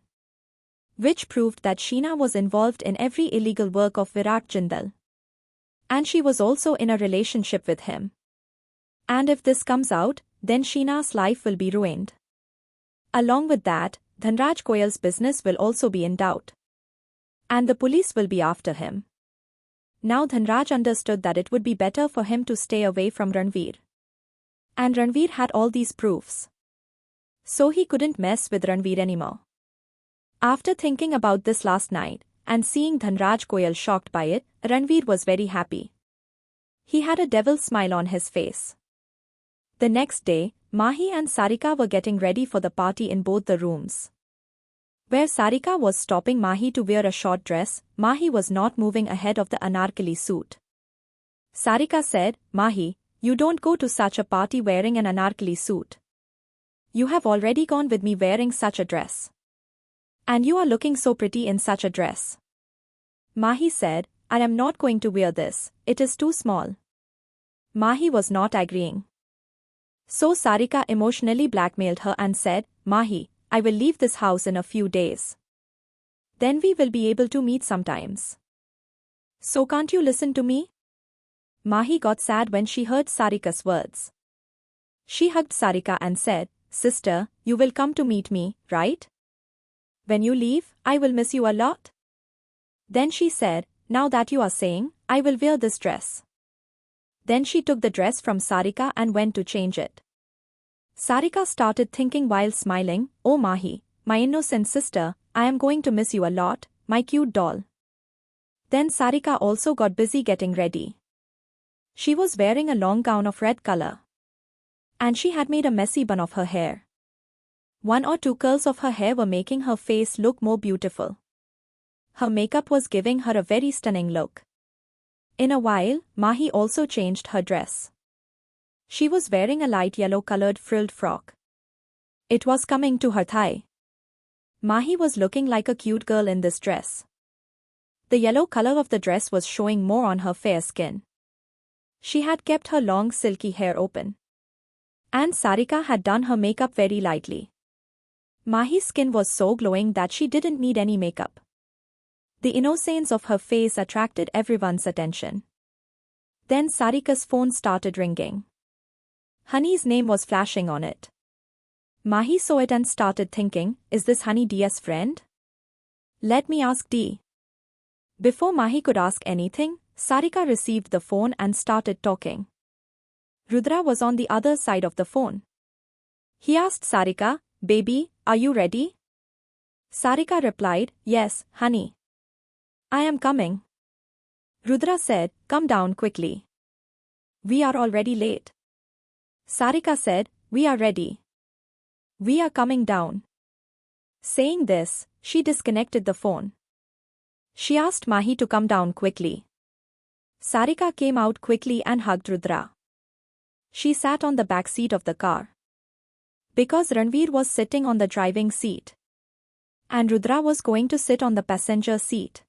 which proved that Sheena was involved in every illegal work of Virat Jindal. And she was also in a relationship with him. And if this comes out, then Sheena's life will be ruined. Along with that, Dhanraj Goyal's business will also be in doubt. And the police will be after him. Now Dhanraj understood that it would be better for him to stay away from Ranvir. And Ranvir had all these proofs, so he couldn't mess with Ranvir anymore. After thinking about this last night, and seeing Dhanraj Goyal shocked by it, Ranvir was very happy. He had a devil smile on his face. The next day, Mahi and Sarika were getting ready for the party in both the rooms. Where Sarika was stopping Mahi to wear a short dress, Mahi was not moving ahead of the anarkali suit. Sarika said, "Mahi, you don't go to such a party wearing an anarkali suit. You have already gone with me wearing such a dress. And you are looking so pretty in such a dress." Mahi said, "I am not going to wear this, it is too small." Mahi was not agreeing. So Sarika emotionally blackmailed her and said, "Mahi, I will leave this house in a few days. Then we will be able to meet sometimes. So can't you listen to me?" Mahi got sad when she heard Sarika's words. She hugged Sarika and said, "Sister, you will come to meet me, right? When you leave, I will miss you a lot." Then she said, "Now that you are saying, I will wear this dress." Then she took the dress from Sarika and went to change it. Sarika started thinking while smiling, "Oh Mahi, my innocent sister, I am going to miss you a lot, my cute doll." Then Sarika also got busy getting ready. She was wearing a long gown of red color. And she had made a messy bun of her hair. One or two curls of her hair were making her face look more beautiful. Her makeup was giving her a very stunning look. In a while, Mahi also changed her dress. She was wearing a light yellow-colored frilled frock. It was coming to her thigh. Mahi was looking like a cute girl in this dress. The yellow color of the dress was showing more on her fair skin. She had kept her long silky hair open. And Sarika had done her makeup very lightly. Mahi's skin was so glowing that she didn't need any makeup. The innocence of her face attracted everyone's attention. Then Sarika's phone started ringing. Honey's name was flashing on it. Mahi saw it and started thinking, is this Honey D's friend? Let me ask D. Before Mahi could ask anything, Sarika received the phone and started talking. Rudra was on the other side of the phone. He asked Sarika, baby, are you ready? Sarika replied, yes, honey. I am coming. Rudra said, come down quickly. We are already late. Sarika said, we are ready. We are coming down. Saying this, she disconnected the phone. She asked Mahi to come down quickly. Sarika came out quickly and hugged Rudra. She sat on the back seat of the car. Because Ranvir was sitting on the driving seat. And Rudra was going to sit on the passenger seat.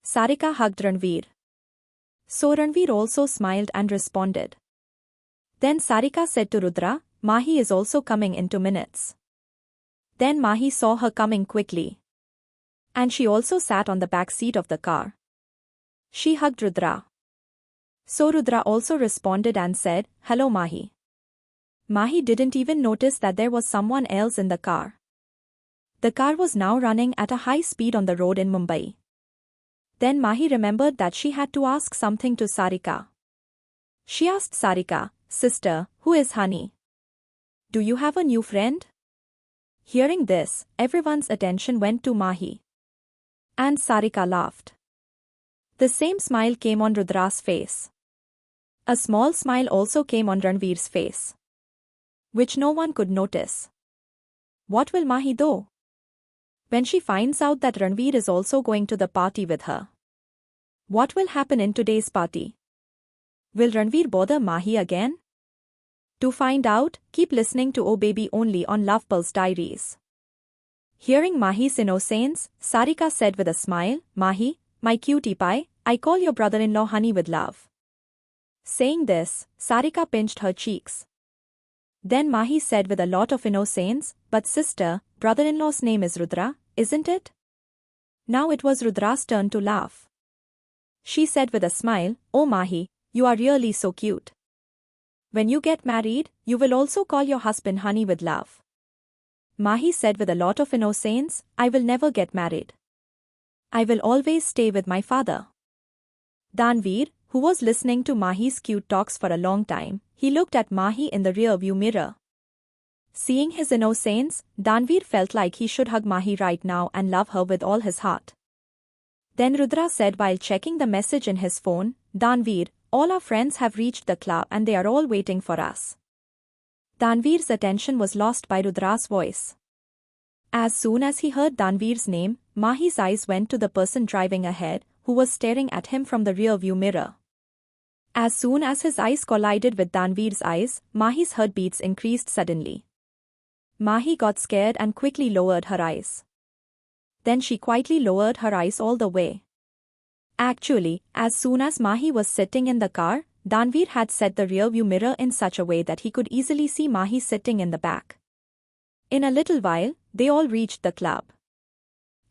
Sarika hugged Ranvir. So Ranvir also smiled and responded. Then Sarika said to Rudra, Mahi is also coming in 2 minutes. Then Mahi saw her coming quickly. And she also sat on the back seat of the car. She hugged Rudra. So Rudra also responded and said, hello Mahi. Mahi didn't even notice that there was someone else in the car. The car was now running at a high speed on the road in Mumbai. Then Mahi remembered that she had to ask something to Sarika. She asked Sarika, sister, who is Honey? Do you have a new friend? Hearing this, everyone's attention went to Mahi. And Sarika laughed. The same smile came on Rudra's face. A small smile also came on Ranvir's face, which no one could notice. What will Mahi do when she finds out that Ranvir is also going to the party with her? What will happen in today's party? Will Ranvir bother Mahi again? To find out, keep listening to Oh Baby only on Love Pulse Diaries. Hearing Mahi's innocence, Sarika said with a smile, Mahi, my cutie pie, I call your brother-in-law Honey with love. Saying this, Sarika pinched her cheeks. Then Mahi said with a lot of innocence, but sister, brother-in-law's name is Rudra, isn't it? Now it was Rudra's turn to laugh. She said with a smile, oh Mahi, you are really so cute. When you get married, you will also call your husband Honey with love. Mahi said with a lot of innocence, I will never get married. I will always stay with my father. Ranvir, who was listening to Mahi's cute talks for a long time, he looked at Mahi in the rear-view mirror. Seeing his innocence, Ranvir felt like he should hug Mahi right now and love her with all his heart. Then Rudra said while checking the message in his phone, Ranvir, all our friends have reached the club and they are all waiting for us. Ranvir's attention was lost by Rudra's voice. As soon as he heard Ranvir's name, Mahi's eyes went to the person driving ahead, who was staring at him from the rear-view mirror. As soon as his eyes collided with Ranvir's eyes, Mahi's heartbeats increased suddenly. Mahi got scared and quickly lowered her eyes. Then she quietly lowered her eyes all the way. Actually, as soon as Mahi was sitting in the car, Ranvir had set the rear-view mirror in such a way that he could easily see Mahi sitting in the back. In a little while, they all reached the club.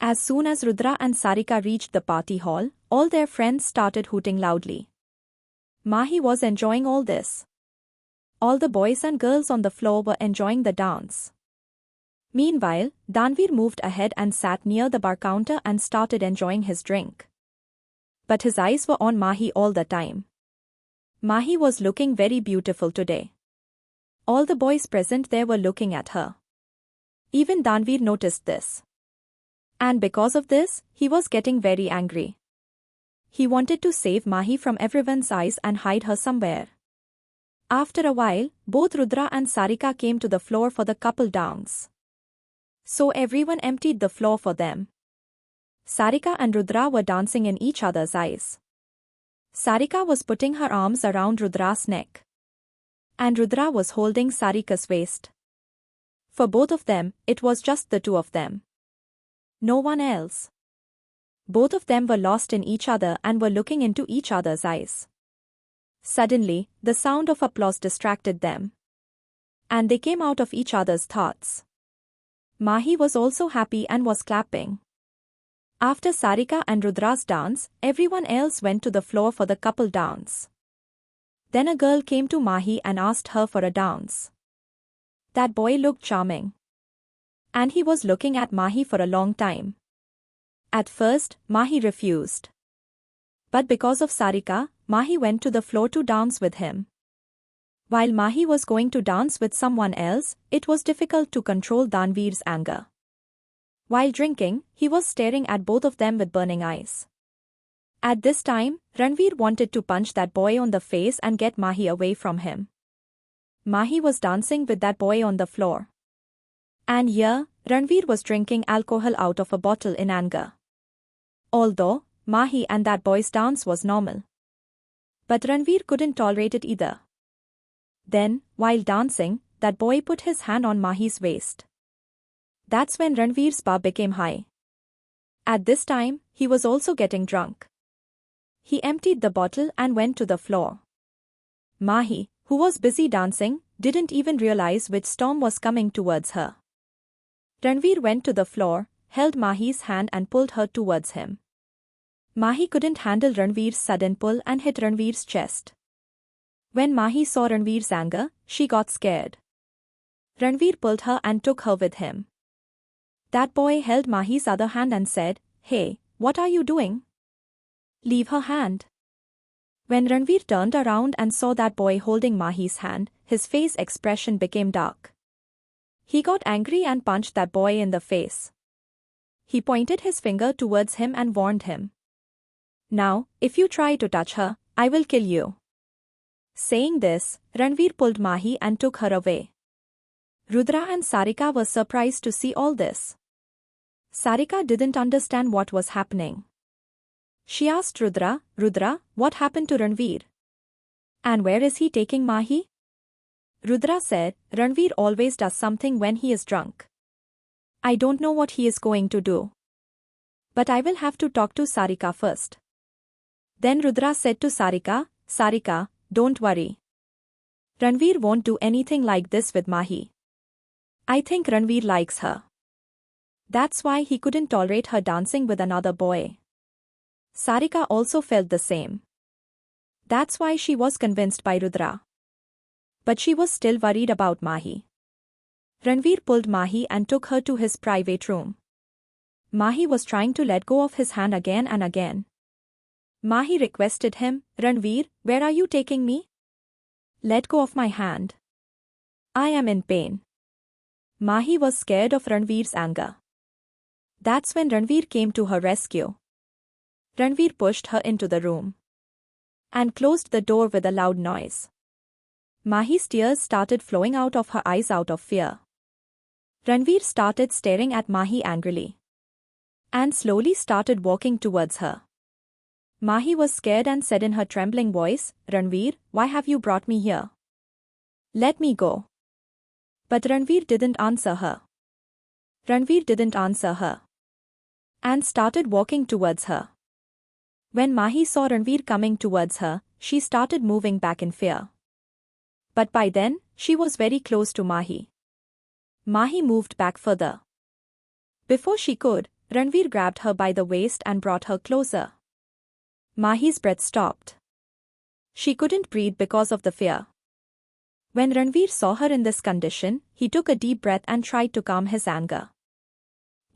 As soon as Rudra and Sarika reached the party hall, all their friends started hooting loudly. Mahi was enjoying all this. All the boys and girls on the floor were enjoying the dance. Meanwhile, Ranvir moved ahead and sat near the bar counter and started enjoying his drink. But his eyes were on Mahi all the time. Mahi was looking very beautiful today. All the boys present there were looking at her. Even Ranvir noticed this. And because of this, he was getting very angry. He wanted to save Mahi from everyone's eyes and hide her somewhere. After a while, both Rudra and Sarika came to the floor for the couple dance. So everyone emptied the floor for them. Sarika and Rudra were dancing in each other's eyes. Sarika was putting her arms around Rudra's neck. And Rudra was holding Sarika's waist. For both of them, it was just the two of them. No one else. Both of them were lost in each other and were looking into each other's eyes. Suddenly, the sound of applause distracted them. And they came out of each other's thoughts. Mahi was also happy and was clapping. After Sarika and Rudra's dance, everyone else went to the floor for the couple dance. Then a girl came to Mahi and asked her for a dance. That boy looked charming. And he was looking at Mahi for a long time. At first, Mahi refused. But because of Sarika, Mahi went to the floor to dance with him. While Mahi was going to dance with someone else, it was difficult to control Ranvir's anger. While drinking, he was staring at both of them with burning eyes. At this time, Ranvir wanted to punch that boy on the face and get Mahi away from him. Mahi was dancing with that boy on the floor. And here, Ranvir was drinking alcohol out of a bottle in anger. Although, Mahi and that boy's dance was normal. But Ranvir couldn't tolerate it either. Then, while dancing, that boy put his hand on Mahi's waist. That's when Ranvir's bar became high. At this time, he was also getting drunk. He emptied the bottle and went to the floor. Mahi, who was busy dancing, didn't even realize which storm was coming towards her. Ranvir went to the floor, held Mahi's hand and pulled her towards him. Mahi couldn't handle Ranvir's sudden pull and hit Ranvir's chest. When Mahi saw Ranvir's anger, she got scared. Ranvir pulled her and took her with him. That boy held Mahi's other hand and said, "Hey, what are you doing? Leave her hand." When Ranvir turned around and saw that boy holding Mahi's hand, his face expression became dark. He got angry and punched that boy in the face. He pointed his finger towards him and warned him. "Now, if you try to touch her, I will kill you." Saying this, Ranvir pulled Mahi and took her away. Rudra and Sarika were surprised to see all this. Sarika didn't understand what was happening. She asked Rudra, "Rudra, what happened to Ranvir? And where is he taking Mahi?" Rudra said, "Ranvir always does something when he is drunk. I don't know what he is going to do. But I will have to talk to Sarika first." Then Rudra said to Sarika, "Sarika, don't worry. Ranvir won't do anything like this with Mahi. I think Ranvir likes her. That's why he couldn't tolerate her dancing with another boy." Sarika also felt the same. That's why she was convinced by Rudra. But she was still worried about Mahi. Ranvir pulled Mahi and took her to his private room. Mahi was trying to let go of his hand again and again. Mahi requested him, "Ranvir, where are you taking me? Let go of my hand. I am in pain." Mahi was scared of Ranvir's anger. That's when Ranvir came to her rescue. Ranvir pushed her into the room and closed the door with a loud noise. Mahi's tears started flowing out of her eyes out of fear. Ranvir started staring at Mahi angrily and slowly started walking towards her. Mahi was scared and said in her trembling voice, "Ranvir, why have you brought me here? Let me go." But Ranvir didn't answer her. Ranvir didn't answer her and started walking towards her. When Mahi saw Ranvir coming towards her, she started moving back in fear. But by then, she was very close to Mahi. Mahi moved back further. Before she could, Ranvir grabbed her by the waist and brought her closer. Mahi's breath stopped. She couldn't breathe because of the fear. When Ranvir saw her in this condition, he took a deep breath and tried to calm his anger.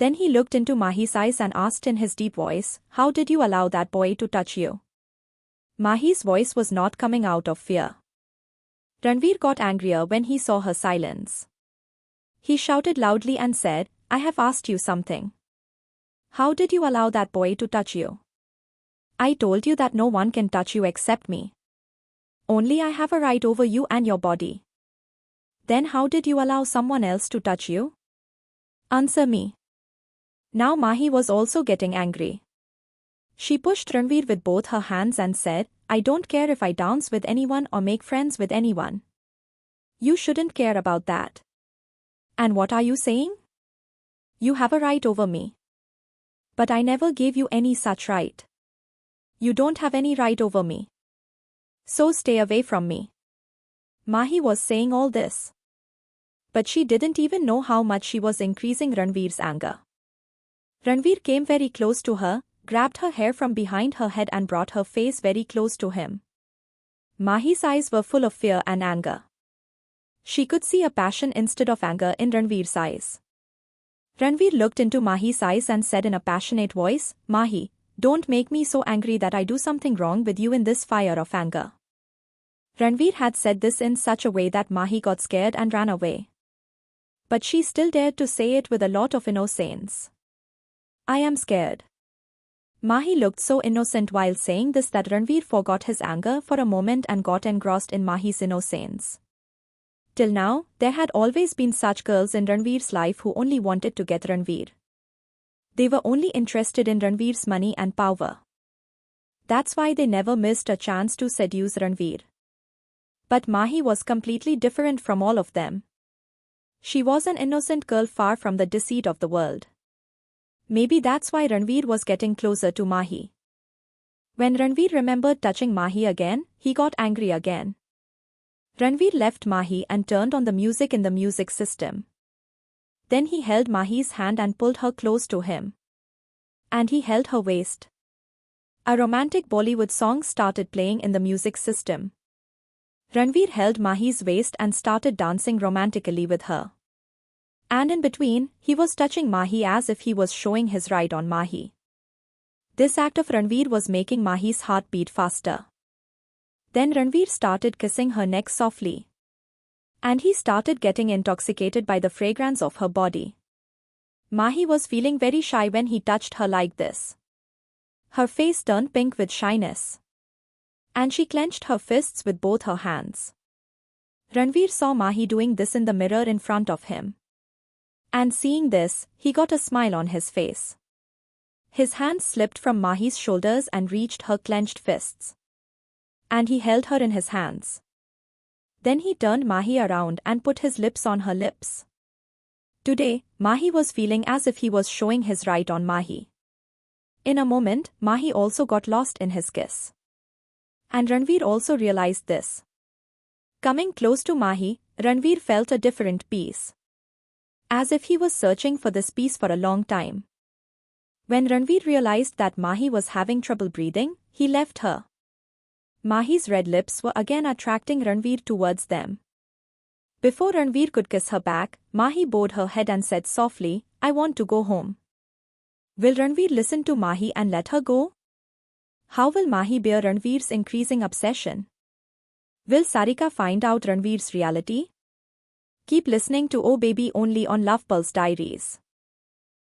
Then he looked into Mahi's eyes and asked in his deep voice, "How did you allow that boy to touch you?" Mahi's voice was not coming out of fear. Ranvir got angrier when he saw her silence. He shouted loudly and said, "I have asked you something. How did you allow that boy to touch you? I told you that no one can touch you except me. Only I have a right over you and your body. Then how did you allow someone else to touch you? Answer me." Now Mahi was also getting angry. She pushed Ranvir with both her hands and said, "I don't care if I dance with anyone or make friends with anyone. You shouldn't care about that. And what are you saying? You have a right over me. But I never gave you any such right. You don't have any right over me. So stay away from me." Mahi was saying all this. But she didn't even know how much she was increasing Ranvir's anger. Ranvir came very close to her, grabbed her hair from behind her head and brought her face very close to him. Mahi's eyes were full of fear and anger. She could see a passion instead of anger in Ranvir's eyes. Ranvir looked into Mahi's eyes and said in a passionate voice, "Mahi, don't make me so angry that I do something wrong with you in this fire of anger." Ranvir had said this in such a way that Mahi got scared and ran away. But she still dared to say it with a lot of innocence. "I am scared." Mahi looked so innocent while saying this that Ranvir forgot his anger for a moment and got engrossed in Mahi's innocence. Till now, there had always been such girls in Ranvir's life who only wanted to get Ranvir. They were only interested in Ranvir's money and power. That's why they never missed a chance to seduce Ranvir. But Mahi was completely different from all of them. She was an innocent girl far from the deceit of the world. Maybe that's why Ranvir was getting closer to Mahi. When Ranvir remembered touching Mahi again, he got angry again. Ranvir left Mahi and turned on the music in the music system. Then he held Mahi's hand and pulled her close to him. And he held her waist. A romantic Bollywood song started playing in the music system. Ranvir held Mahi's waist and started dancing romantically with her. And in between, he was touching Mahi as if he was showing his right on Mahi. This act of Ranvir was making Mahi's heart beat faster. Then Ranvir started kissing her neck softly. And he started getting intoxicated by the fragrance of her body. Mahi was feeling very shy when he touched her like this. Her face turned pink with shyness. And she clenched her fists with both her hands. Ranvir saw Mahi doing this in the mirror in front of him. And seeing this, he got a smile on his face. His hands slipped from Mahi's shoulders and reached her clenched fists. And he held her in his hands. Then he turned Mahi around and put his lips on her lips. Today, Mahi was feeling as if he was showing his right on Mahi. In a moment, Mahi also got lost in his kiss. And Ranvir also realized this. Coming close to Mahi, Ranvir felt a different peace. As if he was searching for this peace for a long time. When Ranvir realized that Mahi was having trouble breathing, he left her. Mahi's red lips were again attracting Ranvir towards them. Before Ranvir could kiss her back, Mahi bowed her head and said softly, "I want to go home." Will Ranvir listen to Mahi and let her go? How will Mahi bear Ranvir's increasing obsession? Will Sarika find out Ranvir's reality? Keep listening to Oh Baby only on Love Pulse Diaries.